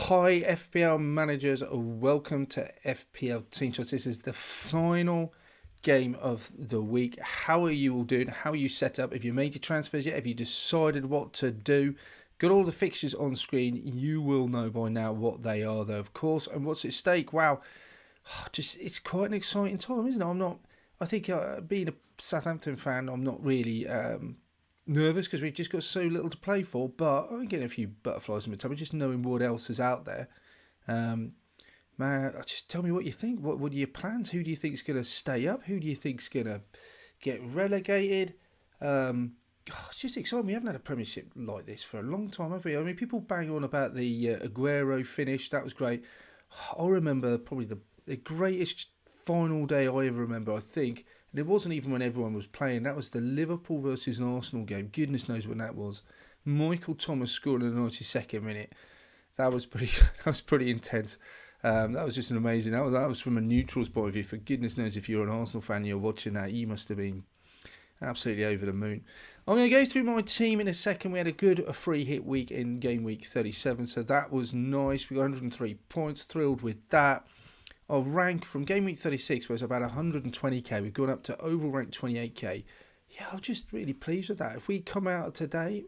Hi FPL managers, welcome to FPL Team Shots. This is the final game of the week. How are you all doing? How are you set up? Have you made your transfers yet? Have you decided what to do? Got all the fixtures on screen. You will know by now what they are though, of course, and what's at stake. Wow, it's quite an exciting time, isn't it? I think being a Southampton fan, I'm not really nervous because we've just got so little to play for, but I'm getting a few butterflies in my tummy just knowing what else is out there. Man, just tell me what you think. What are your plans? Who do you think is going to stay up? Who do you think is going to get relegated? It's just exciting. We haven't had a Premiership like this for a long time, have we? I mean, people bang on about the Aguero finish. That was great. I remember probably the greatest final day I ever remember, I think. And it wasn't even when everyone was playing. That was the Liverpool versus Arsenal game. Goodness knows when that was. Michael Thomas scored in the 92nd minute. That was pretty intense. That was just an amazing. That was from a neutral's point of view. For goodness knows, if you're an Arsenal fan, you're watching that, you must have been absolutely over the moon. I'm going to go through my team in a second. We had a good free hit week in game week 37, so that was nice. We got 103 points. Thrilled with that. Our rank from game week 36 was about 120k. We've gone up to overall rank 28k. Yeah, I'm just really pleased with that. If we come out today,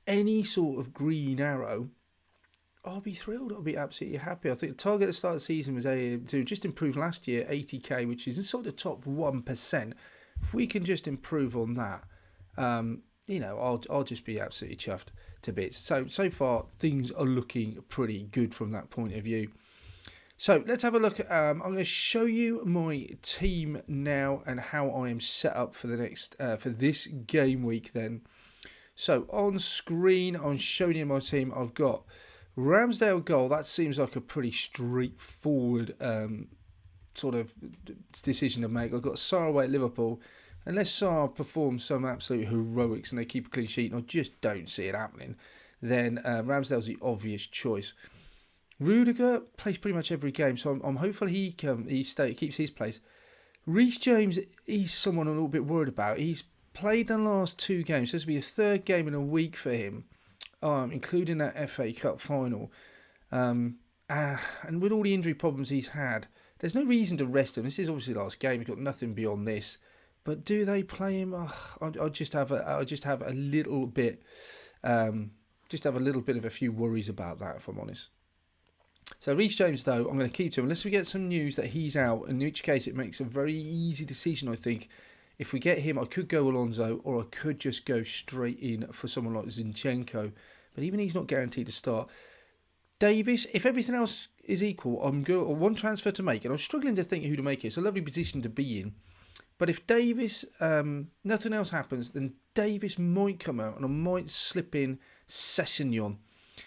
any sort of green arrow, I'll be thrilled. I'll be absolutely happy. I think the target at the start of the season was to just improve last year, 80k, which is in sort of the top 1%. If we can just improve on that, I'll just be absolutely chuffed to bits. So far, things are looking pretty good from that point of view. So let's have a look. I'm going to show you my team now and how I am set up for the next for this game week. Then, so on screen, I'm showing you my team. I've got Ramsdale goal. That seems like a pretty straightforward sort of decision to make. I've got Sarr away at Liverpool. Unless Sarr performs some absolute heroics and they keep a clean sheet, and I just don't see it happening, then Ramsdale's the obvious choice. Rudiger plays pretty much every game, so I'm hopeful he keeps his place. Reece James, he's someone I'm a little bit worried about. He's played the last two games. So this will be a third game in a week for him, including that FA Cup final. And with all the injury problems he's had, there's no reason to rest him. This is obviously the last game. He's got nothing beyond this. But do they play him? I'll just have a little bit, of a few worries about that, if I'm honest. So Reece James, though, I'm going to keep to him unless we get some news that he's out, in which case it makes a very easy decision, I think. If we get him, I could go Alonso, or I could just go straight in for someone like Zinchenko. But even he's not guaranteed to start. Davis, if everything else is equal, I'm going one transfer to make, and I'm struggling to think who to make it. It's a lovely position to be in. But if Davis, nothing else happens, then Davis might come out, and I might slip in Sessegnon.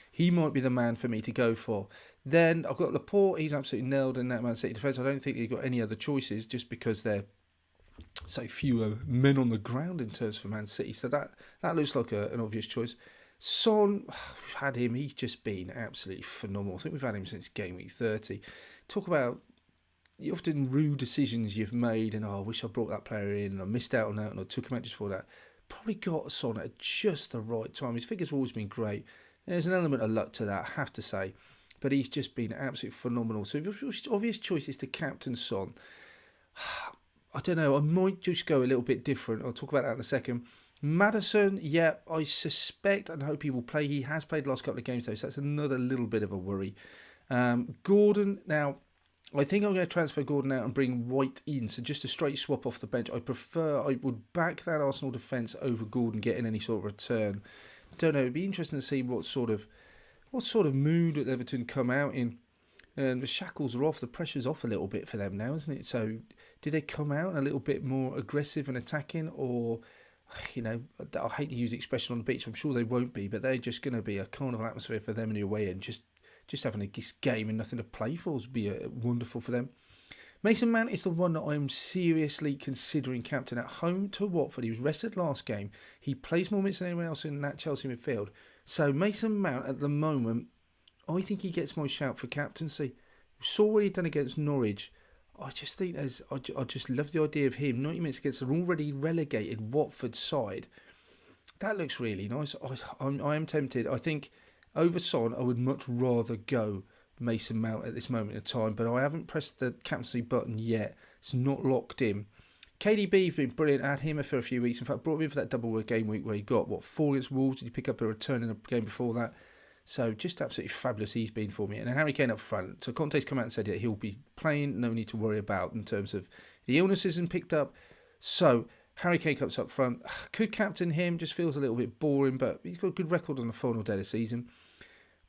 He might be the man for me to go for. Then I've got Laporte. He's absolutely nailed in that Man City defence. I don't think they've got any other choices just because they're so fewer men on the ground in terms for Man City. So that looks like an obvious choice. Son, we've had him. He's just been absolutely phenomenal. I think we've had him since game week 30. Talk about the often rude decisions you've made and, I wish I brought that player in and I missed out on that and I took him out just for that. Probably got Son at just the right time. His figures have always been great. There's an element of luck to that, I have to say. But he's just been absolutely phenomenal. So the obvious choice is to captain Son. I don't know. I might just go a little bit different. I'll talk about that in a second. Maddison, yeah, I suspect and hope he will play. He has played the last couple of games, though, so that's another little bit of a worry. Gordon, now, I think I'm going to transfer Gordon out and bring White in. So just a straight swap off the bench. I would back that Arsenal defence over Gordon getting any sort of return. Don't know. It'd be interesting to see what sort of mood Everton come out in. And the shackles are off. The pressure's off a little bit for them now, isn't it? So did they come out a little bit more aggressive and attacking, or, I hate to use the expression on the beach. I'm sure they won't be, but they're just going to be a carnival atmosphere for them in the away end. Just having a game and nothing to play for would be wonderful for them. Mason Mount is the one that I'm seriously considering captain at home to Watford. He was rested last game. He plays more minutes than anyone else in that Chelsea midfield. So Mason Mount at the moment, I think he gets my shout for captaincy. We saw what he'd done against Norwich. I just think I just love the idea of him. 90 minutes against an already relegated Watford side. That looks really nice. I am tempted. I think over Son, I would much rather go Mason Mount at this moment in time, but I haven't pressed the captaincy button yet. It's not locked in. KDB's been brilliant. I had him for a few weeks. In fact, brought him in for that double game week where he got, 4 against Wolves? Did he pick up a return in a game before that? So just absolutely fabulous he's been for me. And then Harry Kane up front. So Conte's come out and said that he'll be playing. No need to worry about in terms of the illness isn't picked up. So Harry Kane comes up front. Could captain him. Just feels a little bit boring, but he's got a good record on the final day of the season.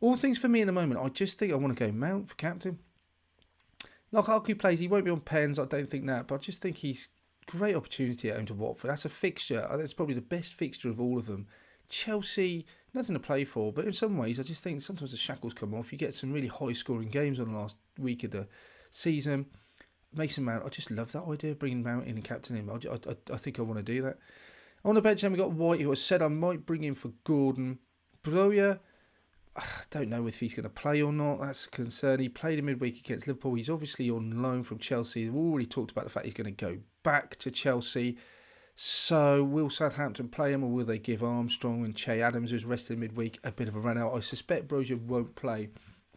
All things for me in the moment. I just think I want to go Mount for captain. Lukaku plays. He won't be on pens. I don't think that. But I just think he's great opportunity at home to Watford. That's a fixture. That's probably the best fixture of all of them. Chelsea, nothing to play for, but in some ways I just think sometimes the shackles come off. You get some really high scoring games on the last week of the season. Mason Mount, I just love that idea of bringing Mount in and captaining him. I think I want to do that. On the bench then we've got White, who I said I might bring in for Gordon. Broja, I don't know if he's going to play or not. That's a concern. He played in midweek against Liverpool. He's obviously on loan from Chelsea. We've already talked about the fact he's going to go back to Chelsea. So will Southampton play him, or will they give Armstrong and Che Adams, who's rested midweek, a bit of a run out? I suspect Broja won't play.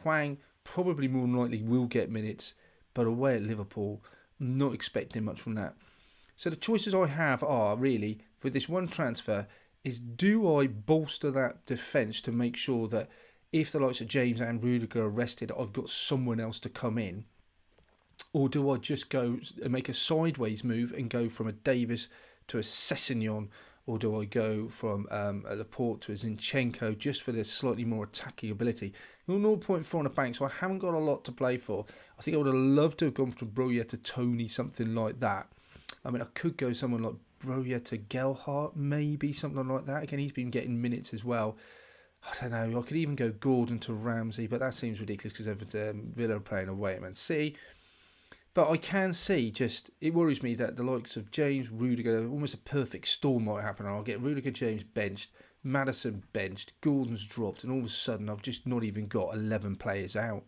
Hwang probably more than likely will get minutes, but away at Liverpool, not expecting much from that. So the choices I have are really, for this one transfer, is do I bolster that defence to make sure that if the likes of James and Rudiger are rested, I've got someone else to come in? Or do I just go and make a sideways move and go from a Davis to a Sessegnon, or do I go from a Laporte to a Zinchenko just for the slightly more attacking ability? 0.4 on the bank, so I haven't got a lot to play for. I think I would have loved to have gone from Broja to Tony, something like that. I mean, I could go someone like Broja to Gelhardt, maybe something like that. Again, he's been getting minutes as well. I don't know. I could even go Gordon to Ramsey, but that seems ridiculous because Villa are playing away at Man City. But I can see it worries me that the likes of James, Rudiger, almost a perfect storm might happen. I'll get Rudiger, James benched, Maddison benched, Gordon's dropped, and all of a sudden I've just not even got 11 players out.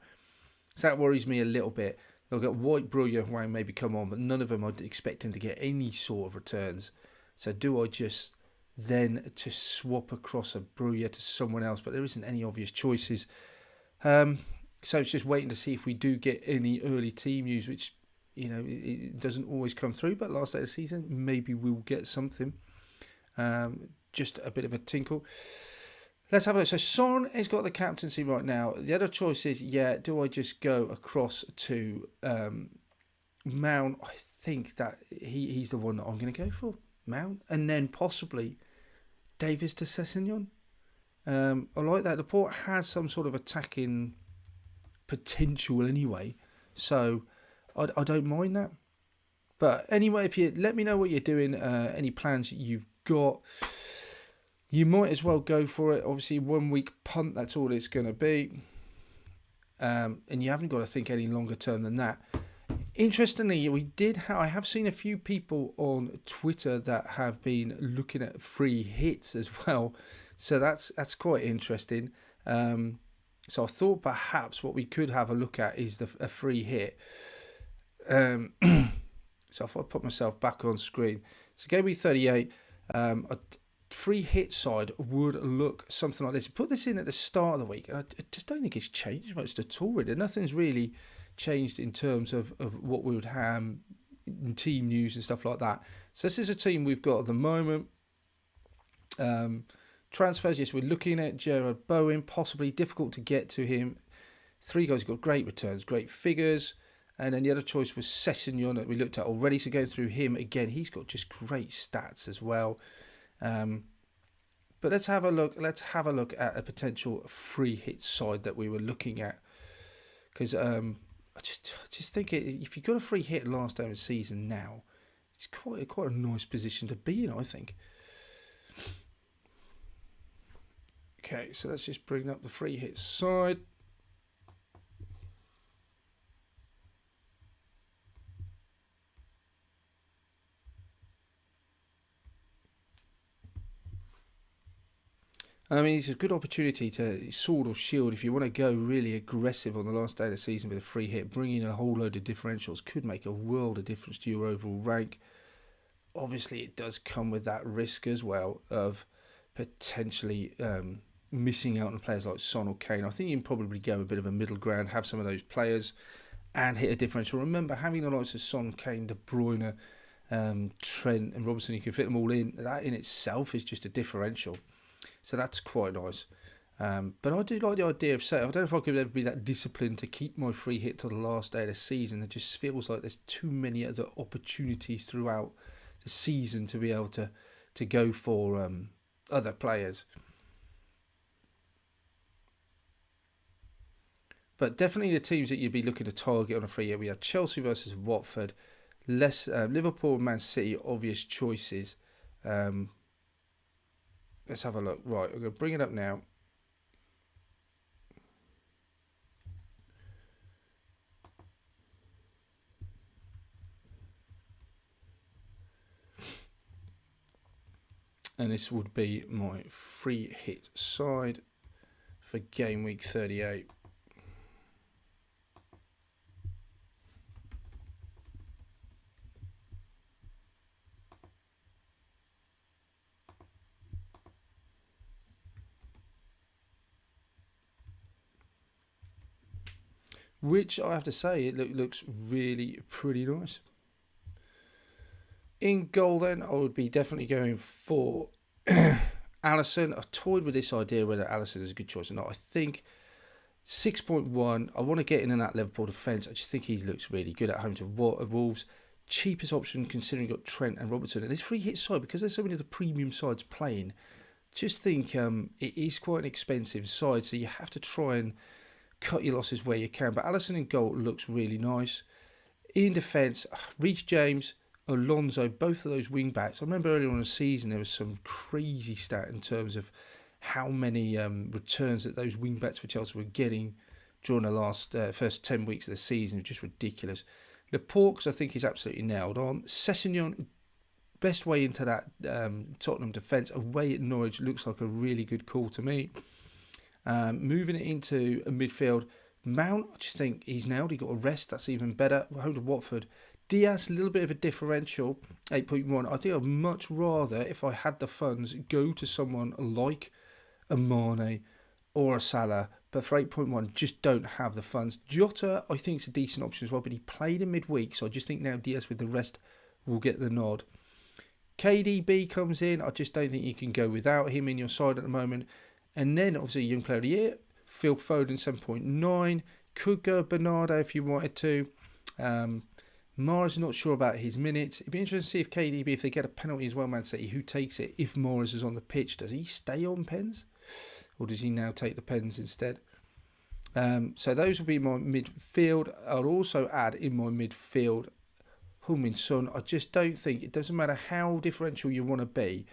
So that worries me a little bit. They'll get White, Broja, Hwang maybe come on, but none of them I'd expect him to get any sort of returns. So do I just then swap across a Broja to someone else? But there isn't any obvious choices. So it's just waiting to see if we do get any early team news, which, it doesn't always come through. But last day of the season, maybe we'll get something. Just a bit of a tinkle. Let's have a look. So Son has got the captaincy right now. The other choice is, do I just go across to Mount? I think that he's the one that I'm going to go for, Mount. And then possibly Davis to Sessegnon. I like that. Laporte has some sort of attacking potential anyway, so I don't mind that. But anyway, if you let me know what you're doing, any plans you've got, you might as well go for it. Obviously 1 week punt, that's all it's going to be, and you haven't got to think any longer term than that. Interestingly, I have seen a few people on Twitter that have been looking at free hits as well, so that's quite interesting. So I thought perhaps what we could have a look at is a free hit. So if I put myself back on screen, so GW38, a free hit side would look something like this. Put this in at the start of the week, and I just don't think it's changed much at all. Really, nothing's really changed in terms of what we would have in team news and stuff like that. So this is a team we've got at the moment. Transfers, yes, we're looking at Gerard Bowen, possibly difficult to get to him. 3 guys got great returns, great figures. And then the other choice was Sessegnon that we looked at already. So going through him again, he's got just great stats as well. But let's have a look. Let's have a look at a potential free hit side that we were looking at. Because I just think if you've got a free hit last day of the season now, it's quite a nice position to be in, I think. Okay, so let's just bring up the free hit side. I mean, it's a good opportunity to sword or shield if you want to go really aggressive on the last day of the season with a free hit. Bringing in a whole load of differentials could make a world of difference to your overall rank. Obviously, it does come with that risk as well of potentially missing out on players like Son or Kane. I think you can probably go a bit of a middle ground, have some of those players, and hit a differential. Remember, having the likes of Son, Kane, De Bruyne, Trent, and Robertson, you can fit them all in. That in itself is just a differential, so that's quite nice. But I do like the idea of say, I don't know if I could ever be that disciplined to keep my free hit till the last day of the season. It just feels like there's too many other opportunities throughout the season to be able to go for other players. But definitely the teams that you'd be looking to target on a free hit. We have Chelsea versus Watford, Liverpool and Man City, obvious choices. Let's have a look. Right, I'm going to bring it up now. And this would be my free hit side for game week 38. Which I have to say, it looks really pretty nice. In goal then, I would be definitely going for Alisson. I toyed with this idea whether Alisson is a good choice or not. I think 6.1, I want to get in that Liverpool defence. I just think he looks really good at home to Wolves. Cheapest option considering you've got Trent and Robertson. And this free hit side, because there's so many of the premium sides playing, just think it is quite an expensive side. So you have to try and cut your losses where you can. But Alisson in goal looks really nice. In defence, Reece James, Alonso, both of those wing backs. I remember earlier on in the season there was some crazy stat in terms of how many returns that those wing backs for Chelsea were getting during the last first 10 weeks of the season. Just ridiculous. Laporte, I think, is absolutely nailed on. Sessegnon, best way into that Tottenham defence. Away at Norwich looks like a really good call to me. Moving it into a midfield, Mount, I just think he's nailed. He got a rest, that's even better. Home to Watford. Diaz, a little bit of a differential, 8.1. I think I'd much rather, if I had the funds, go to someone like a Mane or a Salah. But for 8.1, just don't have the funds. Jota, I think, is a decent option as well, but he played in midweek, so I just think now Diaz with the rest will get the nod. KDB comes in. I just don't think you can go without him in your side at the moment. And then, obviously, Young Player of the Year, Phil Foden, 7.9. Could go Bernardo if you wanted to. Mahrez, not sure about his minutes. It'd be interesting to see if KDB, if they get a penalty as well, Man City, who takes it if Mahrez is on the pitch. Does he stay on pens? Or does he now take the pens instead? So those will be my midfield. I'll also add in my midfield Heung-min Son. I just don't think, it doesn't matter how differential you want to be,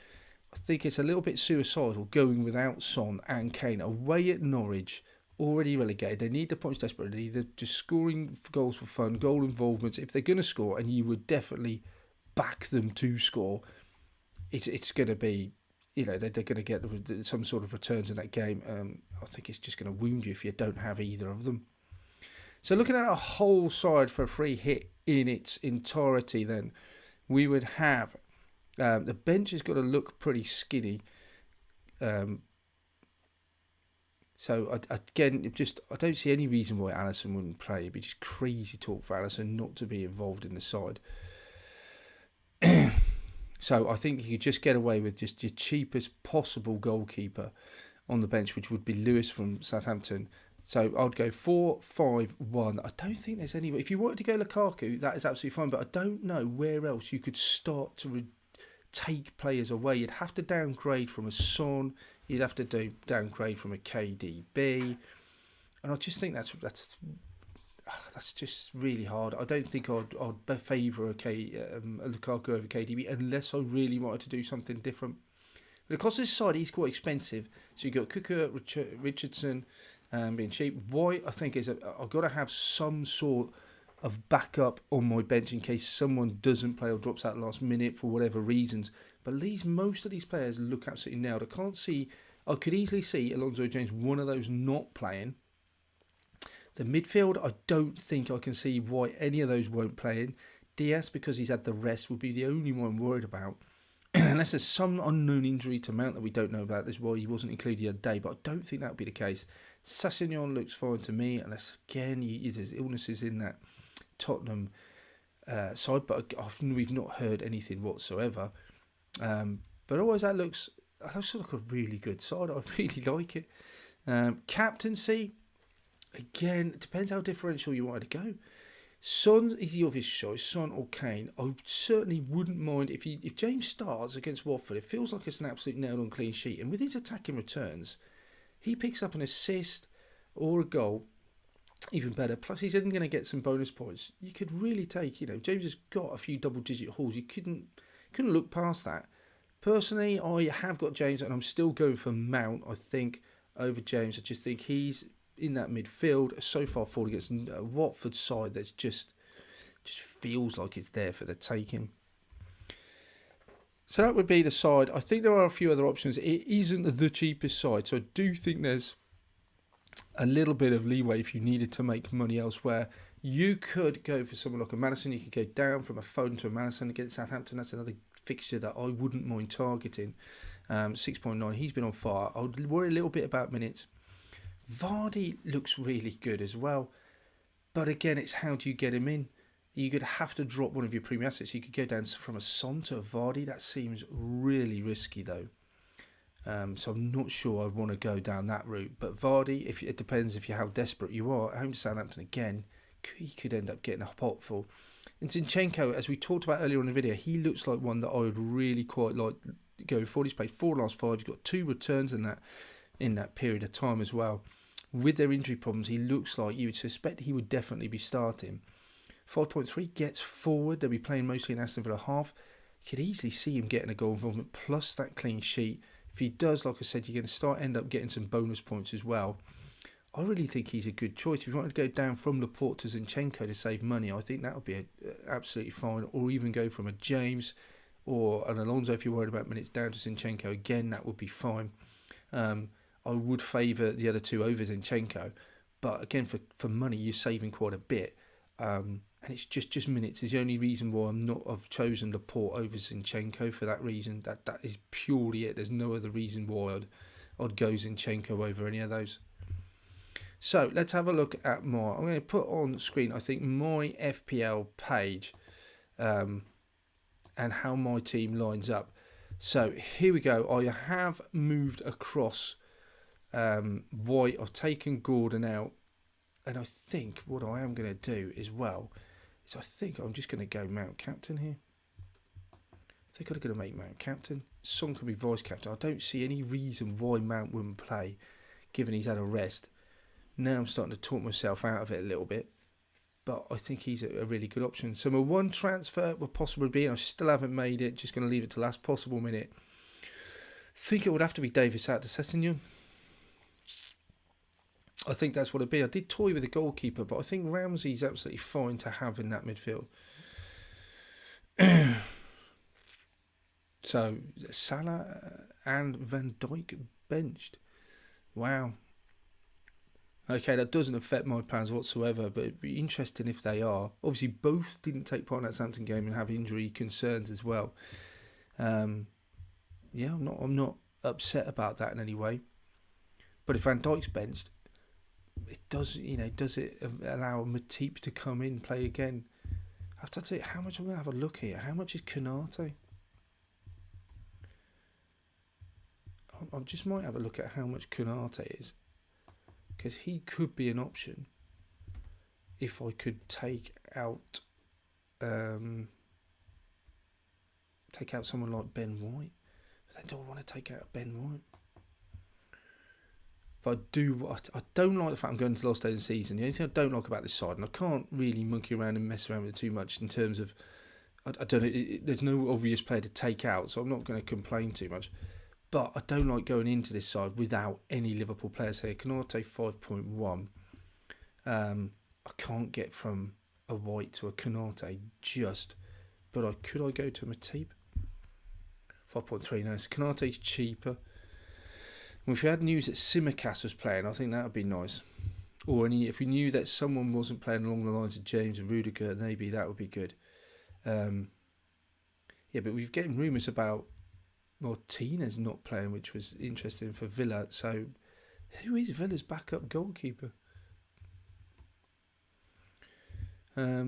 I think it's a little bit suicidal going without Son and Kane away at Norwich, already relegated. They need the points desperately. They're just scoring goals for fun, goal involvement. If they're going to score, and you would definitely back them to score, it's going to be, they're going to get some sort of returns in that game. I think it's just going to wound you if you don't have either of them. So looking at a whole side for a free hit in its entirety, then we would have the bench has got to look pretty skinny. So again, I don't see any reason why Alisson wouldn't play. It'd be just crazy talk for Alisson not to be involved in the side. So I think you could just get away with just your cheapest possible goalkeeper on the bench, which would be Lewis from Southampton. So I'd go 4-5-1. I don't think there's any. If you wanted to go Lukaku, that is absolutely fine. But I don't know where else you could start to take players away. You'd have to downgrade from a Son. You'd have to downgrade from a KDB. And I just think that's just really hard. I don't think I'd favour a Lukaku over KDB unless I really wanted to do something different. But across this side, he's quite expensive. So you've got Cuckoo, Richardson being cheap. White, I think, I've got to have some sort of backup on my bench in case someone doesn't play or drops out last minute for whatever reasons. But most of these players look absolutely nailed. I could easily see Alonso James, one of those not playing. The midfield, I don't think I can see why any of those won't play in. Diaz, because he's had the rest, would be the only one I'm worried about. unless there's some unknown injury to Mount that we don't know about. This is why he wasn't included the other day, but I don't think that would be the case. Sessegnon looks fine to me, unless, again, there's illnesses in that Tottenham side, but we've not heard anything whatsoever. But otherwise, that looks like a really good side. I really like it. Captaincy, again, it depends how differential you want to go. Son is the obvious choice, Son or Kane. I certainly wouldn't mind if James starts against Watford. It feels like it's an absolute nailed-on clean sheet. And with his attacking returns, he picks up an assist or a goal, even better. Plus, he's even going to get some bonus points. You could really take, James has got a few double-digit hauls. You couldn't look past that. Personally, I have got James, and I'm still going for Mount, I think, over James. I just think he's in that midfield so far forward against a Watford side that's just feels like it's there for the taking. So that would be the side. I think there are a few other options. It isn't the cheapest side, so I do think there's a little bit of leeway if you needed to make money elsewhere. You could go for someone like a Madison. You could go down from a Foden to a Madison against Southampton. That's another fixture that I wouldn't mind targeting. 6.9. He's been on fire. I would worry a little bit about minutes. Vardy looks really good as well. But again, it's how do you get him in? You're going to have to drop one of your premium assets. You could go down from a Son to a Vardy. That seems really risky, though. So I'm not sure I'd want to go down that route. But Vardy, it depends if how desperate you are. At home to Southampton again, he could end up getting a potful. And Zinchenko, as we talked about earlier in the video, he looks like one that I would really quite like going forward. He's played 4 last 5. He's got 2 returns in that period of time as well. With their injury problems, he looks like you would suspect he would definitely be starting. 5.3 gets forward. They'll be playing mostly in Aston Villa half. You could easily see him getting a goal involvement plus that clean sheet. If he does, like I said, you're going to end up getting some bonus points as well. I really think he's a good choice. If you want to go down from Laporte to Zinchenko to save money, I think that would be absolutely fine. Or even go from a James or an Alonso if you're worried about minutes down to Zinchenko. Again, that would be fine. I would favour the other 2 over Zinchenko. But again, for money, you're saving quite a bit. And it's just minutes. Is the only reason why I've chosen Laporte over Zinchenko for that reason. That is purely it. There's no other reason why I'd go Zinchenko over any of those. So let's have a look at I'm going to put on screen, I think, my FPL page and how my team lines up. So here we go. I have moved across White. I've taken Gordon out. And I think what I am going to do as well is I think I'm just going to go Mount Captain here. I think I'm going to make Mount Captain. Son can be Vice Captain. I don't see any reason why Mount wouldn't play, given he's had a rest. Now I'm starting to talk myself out of it a little bit. But I think he's a really good option. So my one transfer will possibly be, and I still haven't made it, just going to leave it to the last possible minute. I think it would have to be Davis out to Sessegnon. I think that's what it'd be. I did toy with the goalkeeper, but I think Ramsey's absolutely fine to have in that midfield. So, Salah and Van Dijk benched. Wow. Okay, that doesn't affect my plans whatsoever, but it'd be interesting if they are. Obviously, both didn't take part in that Southampton game and have injury concerns as well. I'm not upset about that in any way. But if Van Dijk's benched, it does it allow Matip to come in, play again? I have to tell you how much I'm going to have a look here. How much is Konate? I just might have a look at how much Konate is, because he could be an option if I could take out someone like Ben White. But then do I want to take out Ben White? But I don't like the fact I'm going to the last day of the season. The only thing I don't like about this side, and I can't really monkey around and mess around with it too much in terms of, I don't know, there's no obvious player to take out, so I'm not going to complain too much. But I don't like going into this side without any Liverpool players here. Konate 5.1. I can't get from a White to a Konate but could I go to Matip? 5.3, no, so Konate's cheaper. Well, if we had news that Simicast was playing, I think that would be nice. Or if we knew that someone wasn't playing along the lines of James and Rudiger, maybe that would be good. But we've getting rumours about Martinez not playing, which was interesting for Villa. So, who is Villa's backup goalkeeper? Yeah,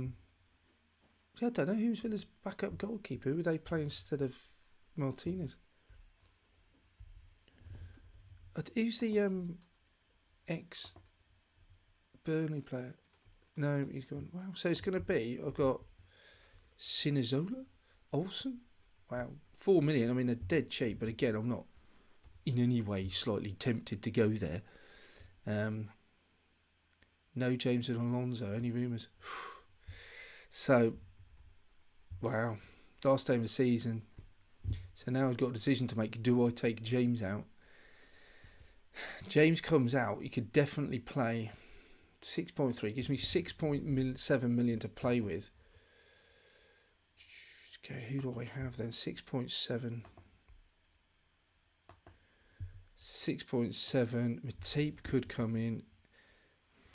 I don't know who's Villa's backup goalkeeper. Who would they play instead of Martinez? Who's the ex Burnley player? No, he's gone. Wow. So it's going to be, I've got Sinizola, Olsen. Wow. 4 million. I mean, they're dead cheap, but again, I'm not in any way slightly tempted to go there. No James and Alonso. Any rumours? So, wow. Last game of the season. So now I've got a decision to make. Do I take James out? James comes out. You could definitely play 6.3. Gives me 6.7 million to play with. Okay, who do I have then? 6.7. 6.7. Matip could come in.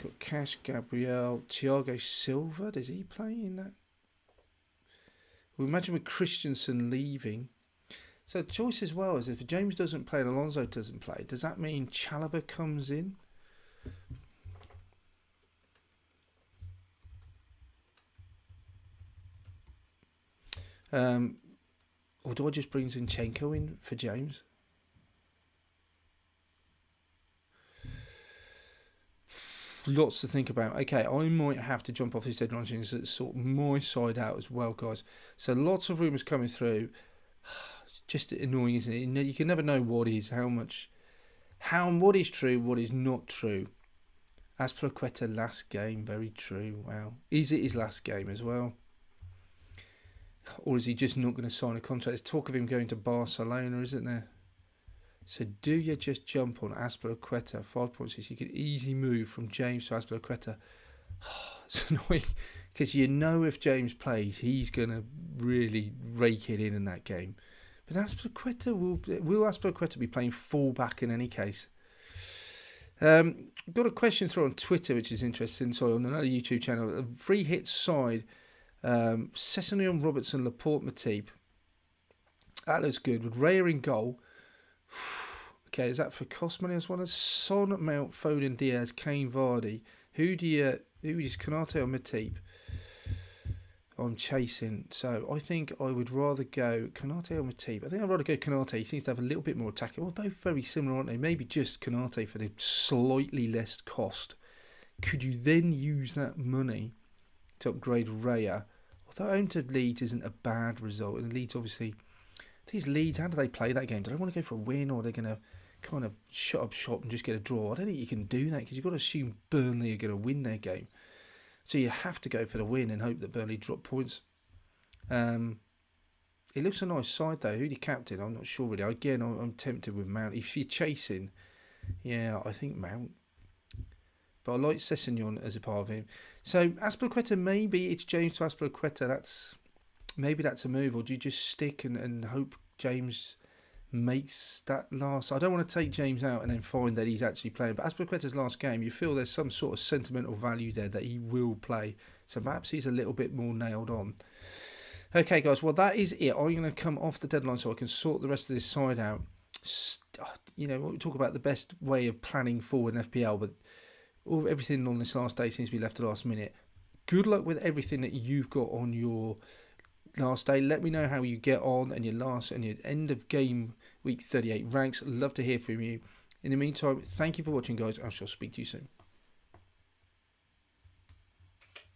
Got Cash, Gabriel, Thiago Silva. Does he play in that? We imagine with Christensen leaving. So the choice as well is if James doesn't play and Alonso doesn't play, does that mean Chalobah comes in? Or do I just bring Zinchenko in for James? Lots to think about. Okay, I might have to jump off this deadline and sort my side out as well, guys. So lots of rumours coming through. It's just annoying, isn't it? You can never know what is what is true, what is not true. Azpilicueta last game, very true. Wow, is it his last game as well, or is he just not going to sign a contract? There's talk of him going to Barcelona, isn't there? So do you just jump on Azpilicueta 5.6? You could easily move from James to Azpilicueta. It's annoying because you know if James plays, he's going to really rake it in that game. But Azpilicueta will Azpilicueta be playing full-back in any case? Got a question through on Twitter, which is interesting. So on another YouTube channel, a free hit side, Sessegnon, Robertson, Laporte, Matip. That looks good with Raya in goal. Okay, is that for cost money as well as Son, Mount, Foden, Diaz, Kane, Vardy? Who is Konate or Matip? I'm chasing. So I think I would rather go Konate or Matip. I think I'd rather go Konate. He seems to have a little bit more attacking. Well, both very similar, aren't they? Maybe just Konate for the slightly less cost. Could you then use that money to upgrade Raya? Although home to Leeds isn't a bad result. And Leeds, obviously, these Leeds, how do they play that game? Do they want to go for a win, or are they going to kind of shut up shop and just get a draw? I don't think you can do that because you've got to assume Burnley are going to win their game. So you have to go for the win and hope that Burnley drop points. It looks a nice side though. Who do you captain? I'm not sure really. Again, I'm tempted with Mount. If you're chasing, yeah, I think Mount. But I like Sessegnon as a part of him. So Azpilicueta, maybe it's James to Azpilicueta. Maybe that's a move, or do you just stick and hope James makes that last? I don't want to take James out and then find that he's actually playing. But Azpilicueta's last game, you feel there's some sort of sentimental value there that he will play. So perhaps he's a little bit more nailed on. Okay, guys, well, that is it. I'm going to come off the deadline so I can sort the rest of this side out. You know, we talk about the best way of planning forward in FPL, but everything on this last day seems to be left to last minute. Good luck with everything that you've got on your last day. Let me know how you get on and your end of game week 38 ranks. Love to hear from you. In the meantime, thank you for watching, guys. I shall speak to you soon.